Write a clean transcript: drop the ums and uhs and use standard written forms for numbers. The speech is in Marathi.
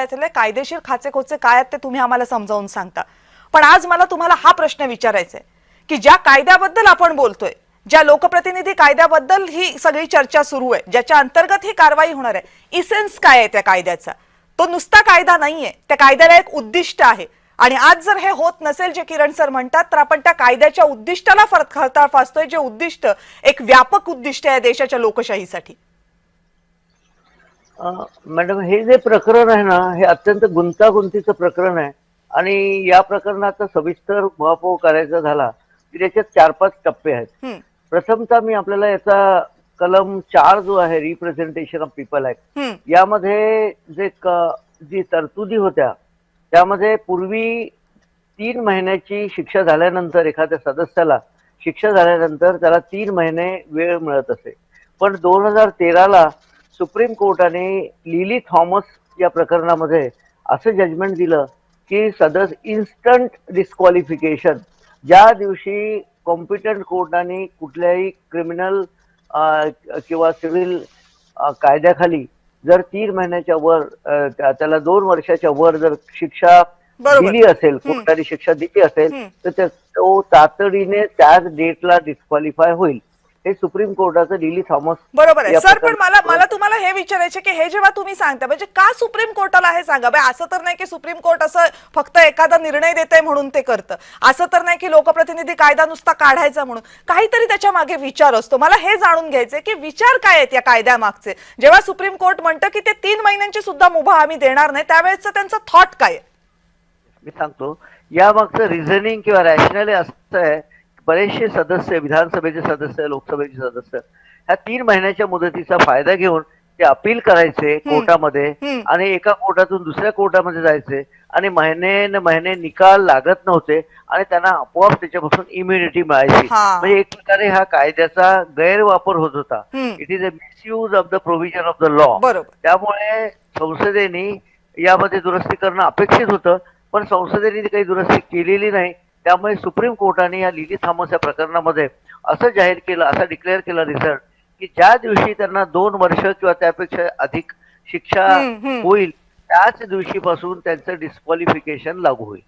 यातले कायदेशीर खाचेखोचे काय आहेत ते तुम्ही आम्हाला समजावून सांगता, पण आज मला तुम्हाला हा प्रश्न विचारायचा आहे की ज्या कायद्याबद्दल आपण बोलतोय, ज्या लोकप्रतिनिधी कायद्याबद्दल ही सगळी चर्चा सुरू आहे, ज्याच्या अंतर्गत ही कारवाई होणार आहे, इसेन्स काय आहे त्या कायद्याचा? तो नुसता कायदा नाहीये, त्या कायद्याला एक उद्दिष्ट आहे. आणि आज जर हे होत नसेल जे किरण सर म्हणतात, तर आपण त्या कायद्याच्या उद्दिष्टाला खरता फासतोय, जे उद्दिष्ट एक व्यापक उद्दिष्ट आहे देशाच्या लोकशाहीसाठी. मॅडम, हे जे प्रकरण आहे ना, हे अत्यंत गुंतागुंतीचं प्रकरण आहे. आणि या प्रकरणाचा सविस्तर उहापोह करायचा झाला की त्याच्यात 4-5 टप्पे आहेत. प्रथमतः मी आपल्याला याचा कलम 4 जो आहे, रिप्रेझेंटेशन ऑफ पीपल ऍक्ट, यामध्ये जी तरतुदी होत्या त्यामध्ये पूर्वी 3 महिन्याची शिक्षा झाल्यानंतर, एखाद्या सदस्याला शिक्षा झाल्यानंतर त्याला 3 महिने वेळ मिळत असे. पण 2013ला सुप्रीम कोर्टाने लिली थॉमस या प्रकरणामध्ये असं जजमेंट दिलं की इन्स्टंट डिस्क्वालिफिकेशन, ज्या दिवशी कॉम्पिटंट कोर्टाने कुठल्याही क्रिमिनल किंवा सिव्हिल कायद्याखाली जर 3 महिन्याच्या वर त्याला 2 वर्षाच्या वर जर शिक्षा दिली असेल, कोर्टाने शिक्षा दिली असेल, तर तो तातडीने त्याच डेटला डिस्क्वालिफाय होईल. हे सुप्रीम कोर्टाचं लिली थॉमस. बरोबर आहे सर, पण मला तुम्हाला हे विचारायचे की हे जेव्हा तुम्ही सांगता, म्हणजे का सुप्रीम कोर्टाला हे सांगा? असं तर नाही की सुप्रीम कोर्ट असं फक्त एखादा निर्णय देते म्हणून ते करतं, असं तर नाही की लोकप्रतिनिधी कायदा नुसता काढायचा म्हणून, काहीतरी त्याच्या मागे विचार असतो. मला हे जाणून घ्यायचंय की विचार काय आहेत या कायद्यामागचे. जेव्हा सुप्रीम कोर्ट म्हणतं की ते 3 महिन्यांची सुद्धा मुभा आम्ही देणार नाही, त्यावेळेस त्यांचा थॉट काय आहे? मी सांगतो. यामागचं रिझनिंग किंवा रॅशनल असं आहे, बरेचसे सदस्य, विधानसभेचे सदस्य, लोकसभेचे सदस्य, ह्या 3 महिन्याच्या मुदतीचा फायदा घेऊन ते अपील करायचे कोर्टामध्ये आणि एका कोर्टातून दुसऱ्या कोर्टामध्ये जायचे आणि महिने निकाल लागत नव्हते आणि त्यांना आपोआप त्याच्यापासून इम्युनिटी मिळायची. म्हणजे एक प्रकारे हा कायद्याचा गैरवापर होत होता. It is a misuse of the provision of the law. त्यामुळे संसदेने यामध्ये दुरुस्ती करणं अपेक्षित होतं, पण संसदेने काही दुरुस्ती केलेली नाही. त्यामुळे सुप्रीम कोर्टाने या लिली थॉमस या प्रकरणामध्ये असं जाहीर केलं, असं डिक्लेअर केलं रिझल्ट, की ज्या दिवशी त्यांना 2 वर्ष किंवा त्यापेक्षा अधिक शिक्षा होईल त्याच दिवशीपासून त्यांचं डिस्क्वालिफिकेशन लागू होईल.